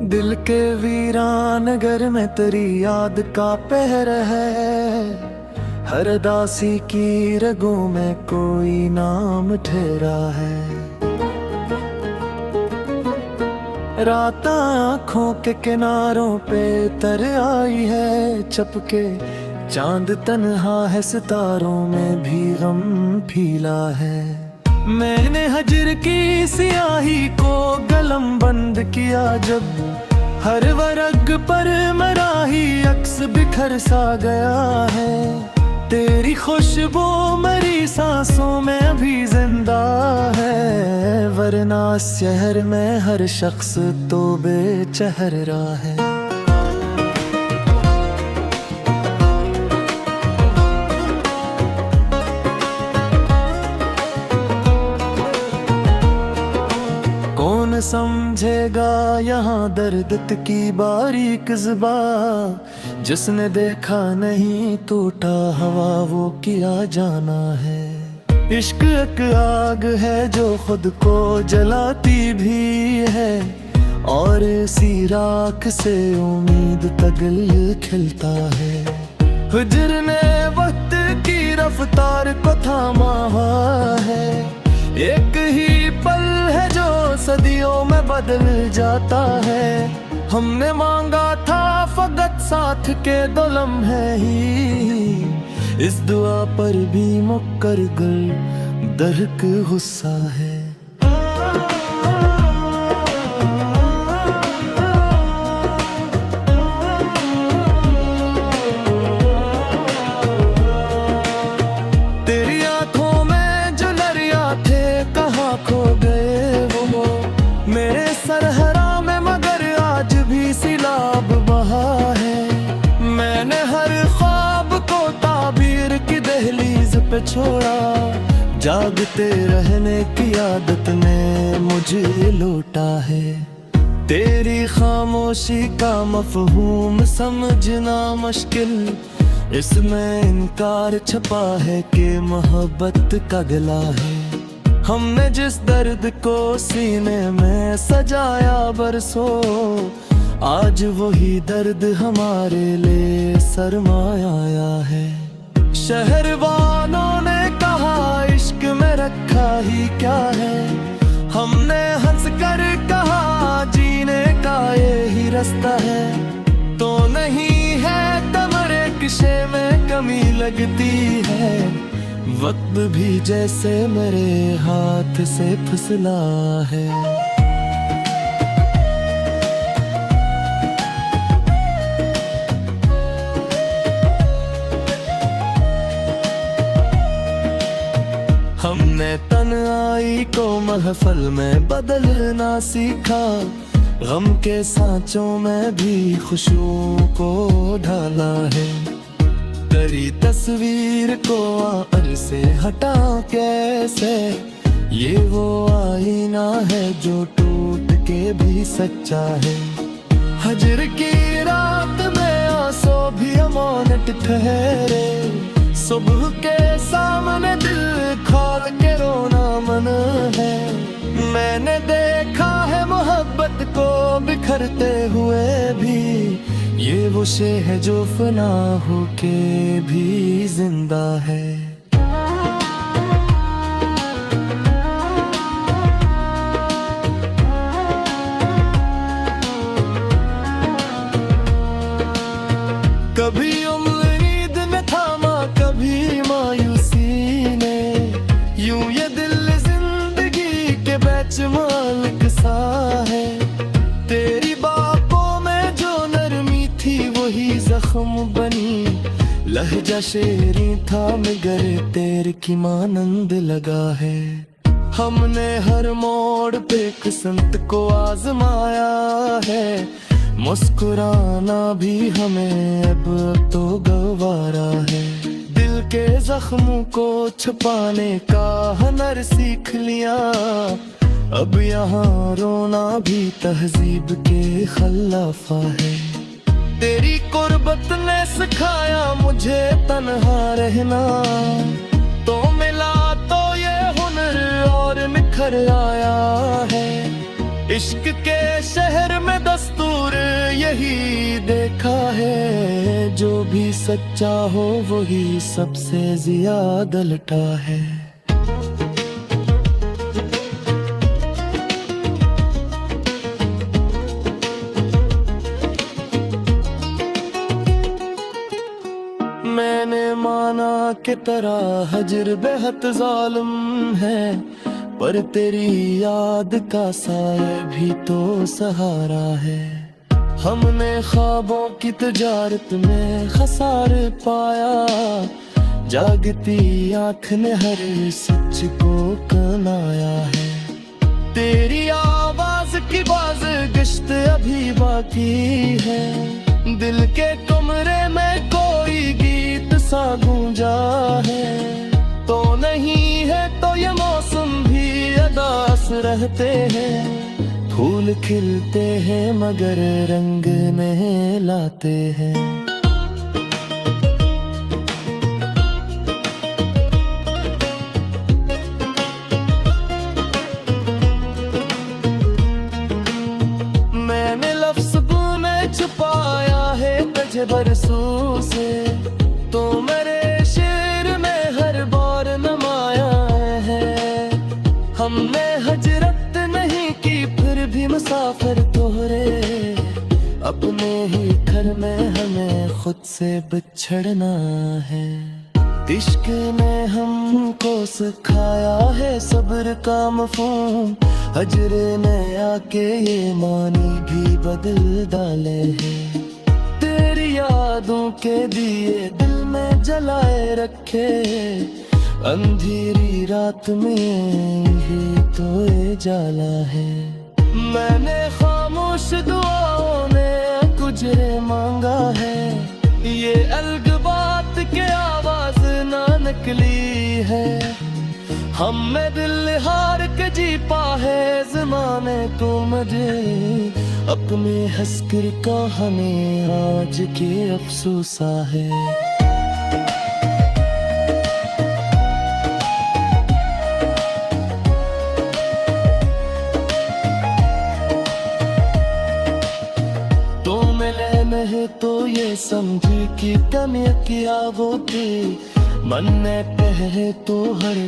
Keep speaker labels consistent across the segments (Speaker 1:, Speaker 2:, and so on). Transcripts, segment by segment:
Speaker 1: दिल के वीरान घर में तेरी याद का पहर है। हर दासी की रगों में कोई नाम ठहरा है। रात आँखों के किनारों पे तर आई है चपके। चांद तन्हा है सितारों में भी गम फीला है। मैंने हजर की सियाही को कलम बंद किया जब हर वर्ग पर मराही अक्स बिखर सा गया है। तेरी खुशबू मेरी सांसों में अभी जिंदा है, वरना शहर में हर शख्स तो बेचेहरा है। कौन समझेगा यहाँ दर्द की बारीक ज़ुबां। जिसने देखा नहीं टूटा हवा वो किया जाना है। इश्क एक आग है जो खुद को जलाती भी है, और इसी राख से उम्मीद तगल खिलता है। हिजर ने वक्त की रफ्तार को थामा हुआ है। एक ही पल है जो सदियों में बदल जाता है। हमने मांगा था फकत साथ के दो लम्हे ही, इस दुआ पर भी मुक्कर गल दर्क गुस्सा है। तेरी आंखों में जो दरिया थे कहाँ खो गए वो। मेरे सरहरा में मगर आज भी सिलाब बहा है। मैंने हर ख्वाब को ताबीर की दहलीज पे छोड़ा। जागते रहने की आदत ने मुझे लौटा है। तेरी खामोशी का मफहूम समझना मुश्किल, इसमें इनकार छपा है कि मोहब्बत का गला है। हमने जिस दर्द को सीने में सजाया बरसों, आज वही दर्द हमारे लिए सरमाया है। शहर वालों ने कहा इश्क में रखा ही क्या है। हमने हंस कर कहा जीने का ये ही रास्ता है। तो नहीं है कमरे किसे में कमी लगती है। वक्त भी जैसे मेरे हाथ से फिसला है। हमने तन्हाई को महफल में बदलना सीखा। गम के सांचों में भी खुशियों को ढाला है। तेरी तस्वीर को आड़ से हटा कैसे, ये वो आईना है जो टूट के भी सच्चा है। हजर की रात में आंसू भी अमानत ठहरे। सुबह के सामने दिल खोल के रोना मन है। मैंने देखा है मोहब्बत को बिखरते हुए भी, ये वो शे है जो फना होके भी जिंदा है। कभी उम्मीद ने थामा कभी मायूसी ने, यूं ये दिल जिंदगी के बेचमाल सा है। तेरी बातों में जो नरमी थी वही जख्म बनी। लहजा शेरी था मगर तेरे की मानंद लगा है। हमने हर मोड़ पे किस्मत को आजमाया है। मुस्कुराना भी हमें अब तो गवारा है। दिल के जख्मों को छुपाने का हुनर सीख लिया। अब यहाँ रोना भी तहजीब के खिलाफा है। तेरी कुर्बत ने सिखाया मुझे तन्हा रहना। तो मिला तो ये हुनर और निखर आया है। इश्क के शहर में दस्तूर लिखा है, जो भी सच्चा हो वही सबसे ज्यादा लटा है। मैंने माना कि तेरा हजर बेहद जालिम है, पर तेरी याद का साया भी तो सहारा है। हमने ख्वाबों की तजारत में खसार पाया, जागती आँख ने हर सच को कनाया है। तेरी आवाज की बाज गश्त अभी बाकी है, दिल के कमरे में कोई गीत सा गूंजा है। तो नहीं है तो ये मौसम भी अदास रहते हैं, फूल खिलते हैं मगर रंग नहीं लाते हैं। मैंने लफ्ज़ में छुपाया है तुझे बरसों से, तो मेरे शेर में हर बार नमाया है। हमने हजरत नहीं की फिर भी मुसाफिर तोहरे, अपने ही घर में हमें खुद से बिछड़ना है। इश्क ने हमको सिखाया है सब्र का मफ़हूम, हजर ने आके ये मानी भी बदल डाले हैं। तेरी यादों के दिए दिल में जलाए रखे, अंधेरी रात में ही तो ये जाला है। मैंने खामोश दुआओं में कुजरे मांगा है, ये अलग बात के आवाज ना निकली है। हमने दिल हार के जीपा है ज़माने को मुझे, अपने हंसकर का हमें आज के अफसोसा है। नहीं तो ये समझी कि कमी किया वो थी, मन ने कहे तो हर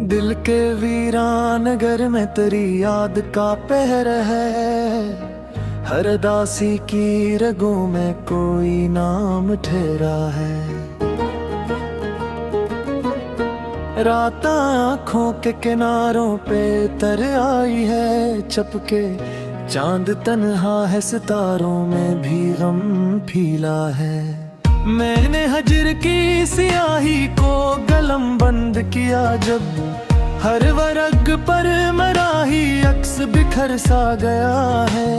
Speaker 1: दिल के वीरान घर में तेरी याद का पहर है, हर दासी की रगों में कोई नाम ठहरा है। रात आँखों के किनारों पे तर आई है चपके, चांद तन्हा है सितारों में भी गम फीला है। मैंने हजर की सियाही को कलम बंद किया जब, हर वर्ग पर मराही अक्स बिखर सा गया है।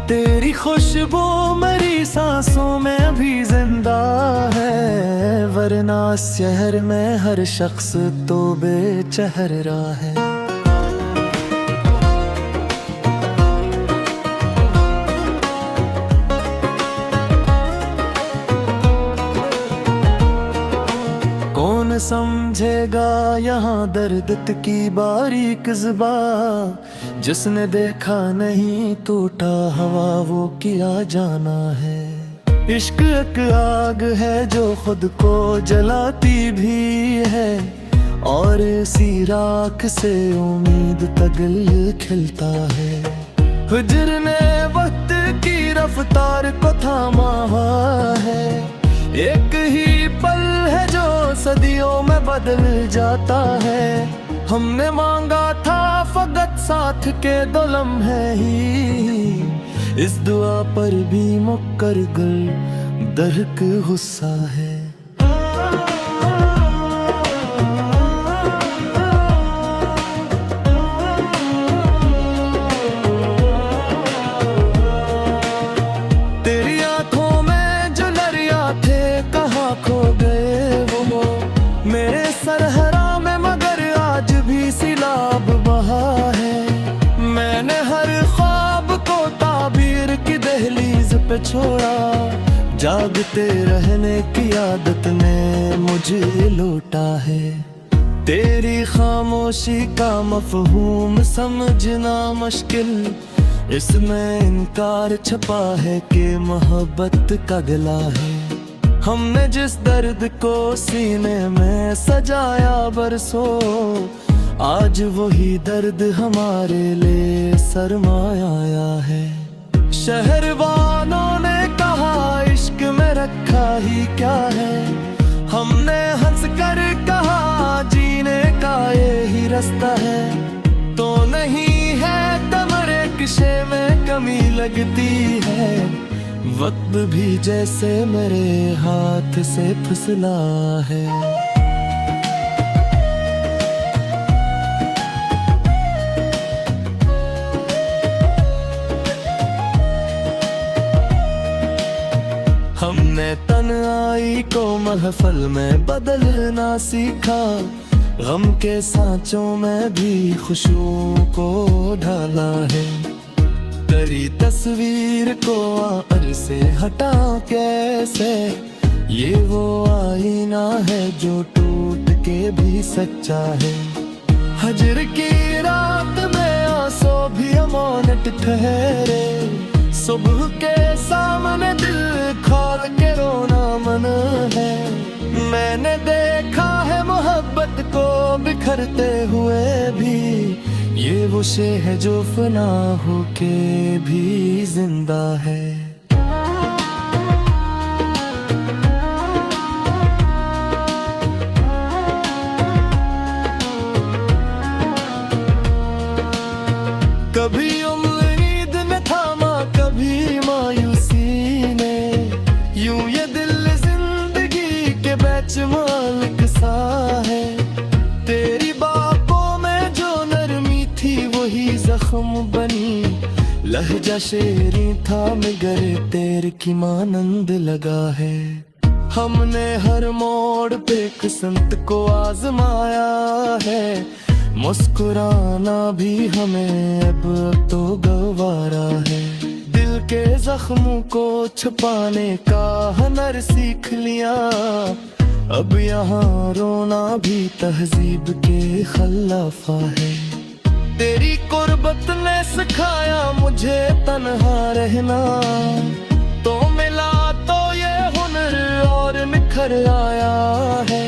Speaker 1: तेरी खुशबू मेरी सांसों में अभी जिंदा है, वरना शहर में हर शख्स तो बेचेहरा है। समझेगा यहाँ दर्द की बारीक ज़ुबां, जिसने देखा नहीं टूटा हवा वो किया जाना है। इश्क एक आग है जो खुद को जलाती भी है, और इसी राख से उम्मीद तगल खिलता है। हिजर ने वक्त की रफ्तार को थामा हुआ है, एक ही पल है जो सदियों में बदल जाता है। हमने मांगा था फकत साथ के दो लम्हे ही, इस दुआ पर भी मुक्कर गल दर्क गुस्सा है। तेरी आंखों में जो दरिया थे कहाँ खो गए वो, मेरे सरहरा में मगर आज भी सिलाब बहा छोड़ा, जागते रहने की आदत ने मुझे लौटा है। तेरी खामोशी का मफहूम समझना मुश्किल, इसमें इनकार छपा है कि मोहब्बत का गला है। हमने जिस दर्द को सीने में सजाया बरसों, आज वही दर्द हमारे लिए सरमाया है। शहर वालों ने कहा इश्क में रखा ही क्या है, हमने हंस कर कहा जीने का ये ही रास्ता है। तो नहीं है कमर किशे में कमी लगती है, वक्त भी जैसे मेरे हाथ से फिसला है। हमने तन्हाई को महफल में बदलना सीखा, गम के सांचों में भी खुशियों को ढाला है। तेरी तस्वीर को आड़ से हटा कैसे, ये वो आईना है जो टूट के भी सच्चा है। हजर की रात में आंसू भी अमानत ठहरे, सुबह के सामने दिल खोल के रोना मन है। मैंने देखा है मोहब्बत को बिखरते हुए भी, ये वो शे है जो फना होके भी जिंदा है। कभी उम्मीद ने थामा, कभी मायूसी ने, यूं ये दिल जिंदगी के बेचमाल सा है। तेरी बातों में जो नरमी थी वही जख्म बनी, लहजा शेरी था मगर तेरे की मानंद लगा है। हमने हर मोड़ पे किस्मत को आजमाया है, मुस्कुराना भी हमें अब तो गवारा है। दिल के जख्मों को छुपाने का हुनर सीख लिया, अब यहाँ रोना भी तहजीब के खिलाफा है। तेरी कुर्बत ने सिखाया मुझे तन्हा रहना, तो मिला तो ये हुनर और निखर आया है।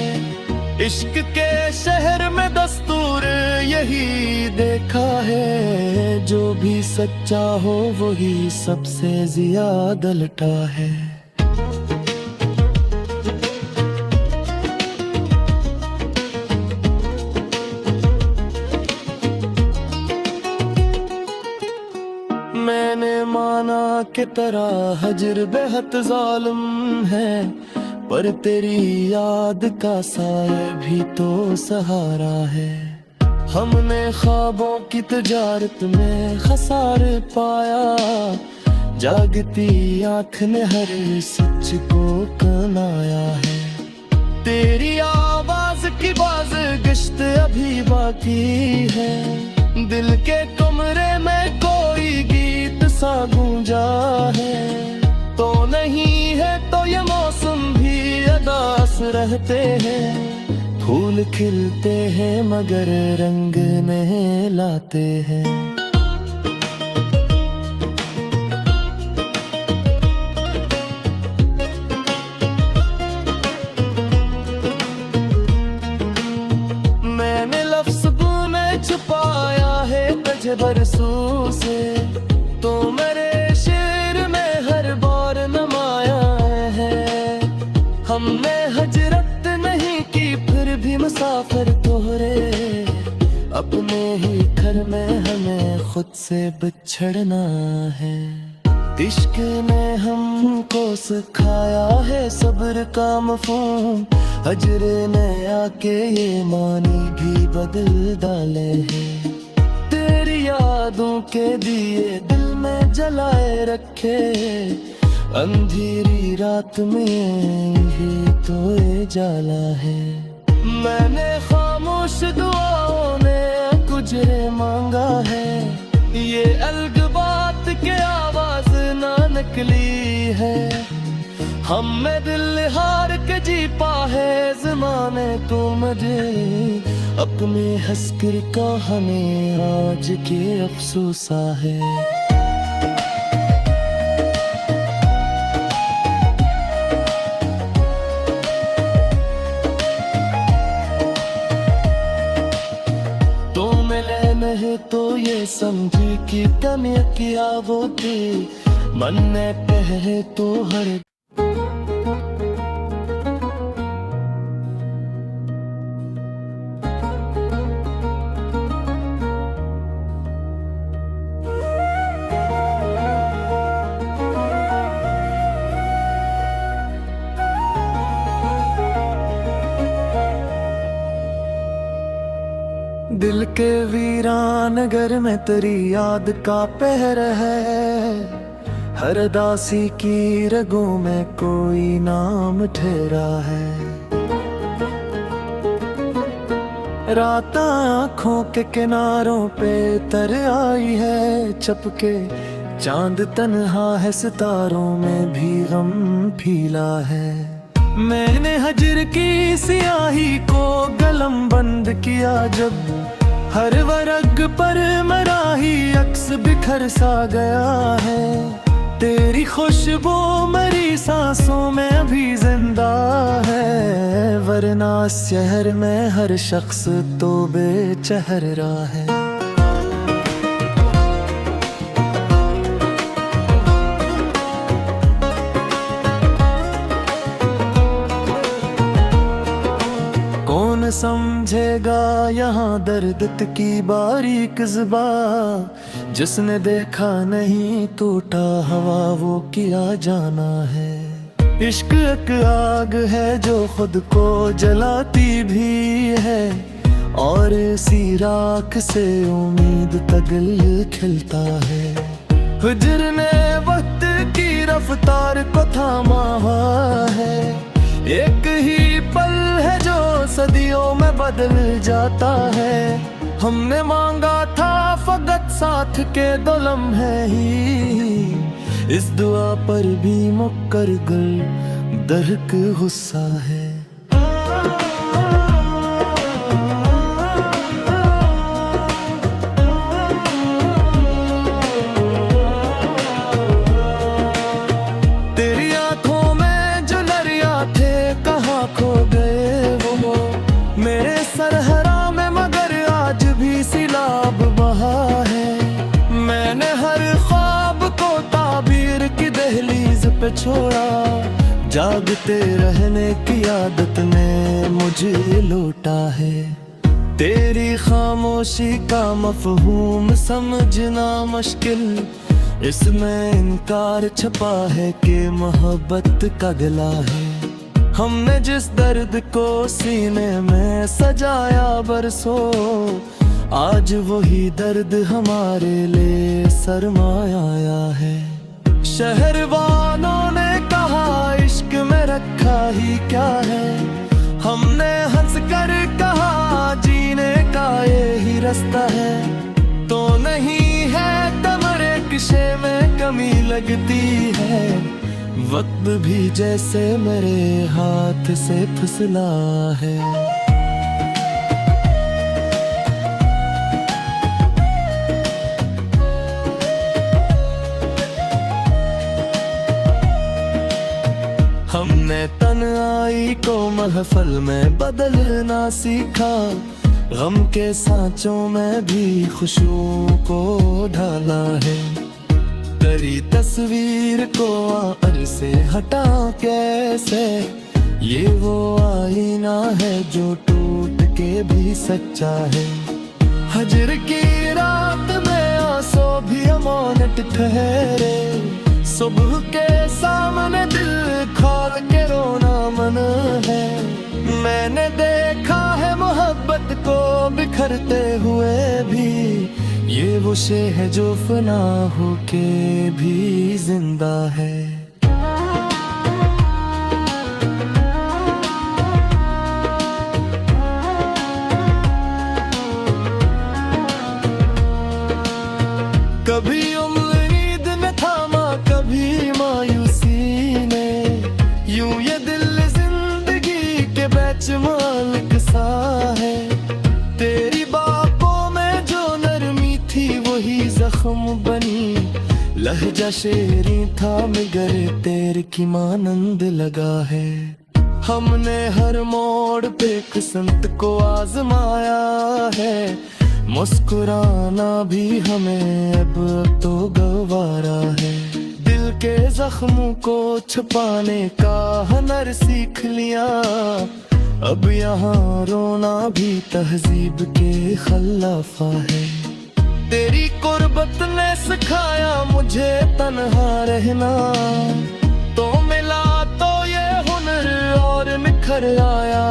Speaker 1: इश्क के शहर में दस्तूर यही देखा है, जो भी सच्चा हो वही सबसे ज्यादा लटा है। मैंने माना कि तेरा हजर बेहद जालिम है, पर तेरी याद का साया भी तो सहारा है। हमने ख्वाबों की तजारत में खसार पाया, जागती आँख ने हर सच को कनाया है। तेरी आवाज की बाज गश्त अभी बाकी है, दिल के कमरे में कोई गीत सा गूंजा है। तो नहीं है तो ये मौसम भी अदास रहते हैं, फूल खिलते हैं मगर रंग नहीं लाते हैं। मैंने लफ्ज़ में छुपाया है तुझे बरसों से, तो मेरे शेर में हर बार नमाया है। हमने हजरत नहीं की फिर भी मुसाफिर तोहरे, अपने ही घर में हमें खुद से बिछड़ना है। इश्क ने हमको सिखाया है सब्र का मफ़हूम, हजर ने आके ये मानी भी बदल डाले हैं। तेरी यादों के दिए दिल में जलाए रखे, अंधेरी रात में ही तो ये जाला है। मैंने खामोश दुआओं ने कुछ मांगा है, ये अलग बात के आवाज ना निकली है। हमने दिल हार के जीपा है ज़माने को मुझे, अपने हंसकर का हमें आज के अफसोसा है। तो मिले नहीं तो ये समझी कि कमी किया वो थी, मन ने कहे तो हर दिल के वीरान घर में तेरी याद का पहर है, हर दासी की रगों में कोई नाम ठहरा है। रात आँखों के किनारों पे तर आई है, चपके चांद तन्हा है, सितारों में भी गम फीला है। मैंने हजर की सियाही को कलम बंद किया जब, हर वर्ग पर मराही अक्स बिखर सा गया है। तेरी खुशबू मेरी सांसों में अभी जिंदा है, वरना शहर में हर शख्स तो बेचेहरा है। कौन समझेगा यहाँ दर्द की बारीक ज़ुबां, जिसने देखा नहीं टूटा हवा वो किया जाना है। इश्क एक आग है जो खुद को जलाती भी है, और इसी राख से उम्मीद तगल खिलता है। हिजर ने वक्त की रफ्तार को थामा हुआ है, एक ही पल है जो सदियों में बदल जाता है। हमने मांगा था फकत साथ के दो लम्हे ही, इस दुआ पर भी मुक्कर गल दर्क गुस्सा है। तेरी आंखों में जो दरिया थे कहाँ खो गए वो, मेरे सरहरा में मगर आज भी सिलाब बहा है। मैंने हर ख्वाब को ताबीर की दहलीज पे छोड़ा, जागते रहने की आदत ने मुझे लौटा है। तेरी खामोशी का मफहूम समझना मुश्किल, इसमें इनकार छपा है कि मोहब्बत का गला है। हमने जिस दर्द को सीने में सजाया बरसों, आज वही दर्द हमारे लिए सरमाया है। शहर वालों ने कहा इश्क में रखा ही क्या है, हमने हंस कर कहा जीने का ये ही रास्ता है। तो नहीं है कमरे किशे में कमी लगती है, वक्त भी जैसे मेरे हाथ से फिसला है। हमने तन्हाई को महफल में बदलना सीखा, गम के सांचों में भी खुशियों को ढाला है। तेरी तस्वीर को आर से हटा कैसे, ये वो आईना है जो टूट के भी सच्चा है। हजर की रात में आंसू भी अमानत ठहरे, सुबह के सामने दिल खोल के रोना मन है। मैंने देखा है मोहब्बत को बिखरते हुए भी, ये वो शे है जो फना होके भी जिंदा है। कभी उम्मीद न थामा, कभी क्या शेरी था मगर तेरे की मानंद लगा है। हमने हर मोड़ पे किस्मत को आजमाया है, मुस्कुराना भी हमें अब तो गवारा है। दिल के जख्मों को छुपाने का हुनर सीख लिया, अब यहाँ रोना भी तहजीब के खिलाफा है। तेरी कुर्बत ने सिखाया मुझे तन्हा रहना, तो मिला तो ये हुनर और निखर आया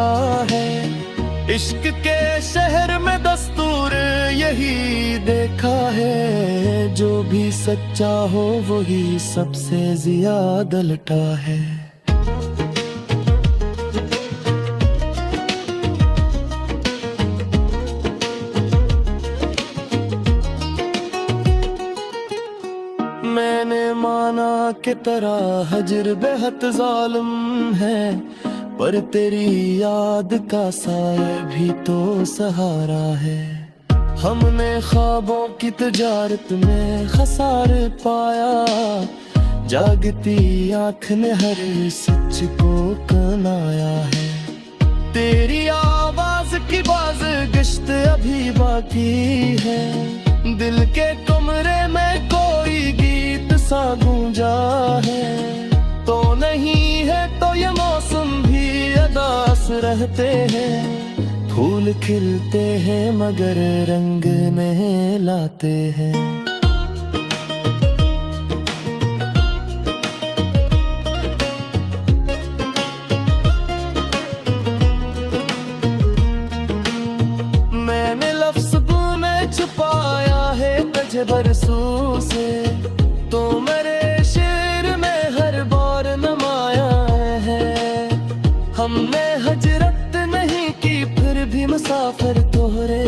Speaker 1: है। इश्क के शहर में दस्तूर यही देखा है, जो भी सच्चा हो वही सबसे ज्यादा लटा है। मैंने माना कि तेरा हजर बेहद जालिम है, पर तेरी याद का साया भी तो सहारा है। हमने ख्वाबों की तजारत में खसार पाया, जागती आँख ने हर सच को कनाया है। तेरी आवाज की बाज़गश्त अभी बाकी है, दिल के कमरे में कोई गीत सा गूंजा है। तो नहीं है तो ये मौसम भी अदास रहते हैं, फूल खिलते हैं मगर रंग नहीं लाते हैं। मैंने लफ्ज़ में छुपाया है तुझे बरसों से, तो मेरे शेर में हर बार नमाया है। हमने हजरत नहीं की फिर भी मुसाफिर तोहरे,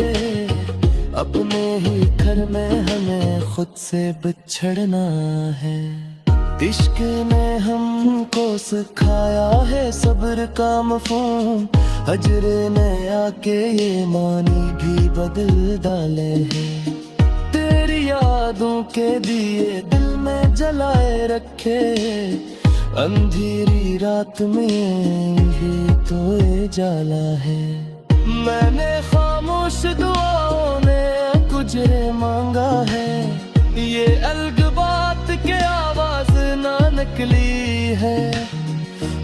Speaker 1: अपने ही घर में हमें खुद से बिछड़ना है। इश्क ने हमको सिखाया है सब्र का मफ़हूम, हजर ने आके ये मानी भी बदल डाले हैं। तेरी यादों के दिए दिल में जलाए रखे, अंधेरी रात में ही तो ये जाला है। मैंने खामोश दुआओं ने कुझे मांगा है, ये अलग बात के आवाज ना निकली है।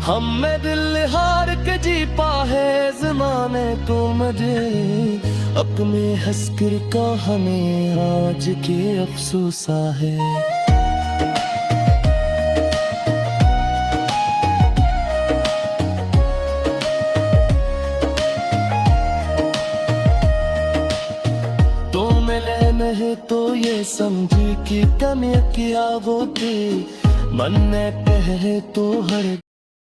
Speaker 1: हम में दिल हार के जी पा है ज़माने को मुझे, अपने हस्कर का हमें आज के अफसोसा है। तो मिले नहीं तो ये समझी कि कमी क्या वो थी, मन ने कहे तो हर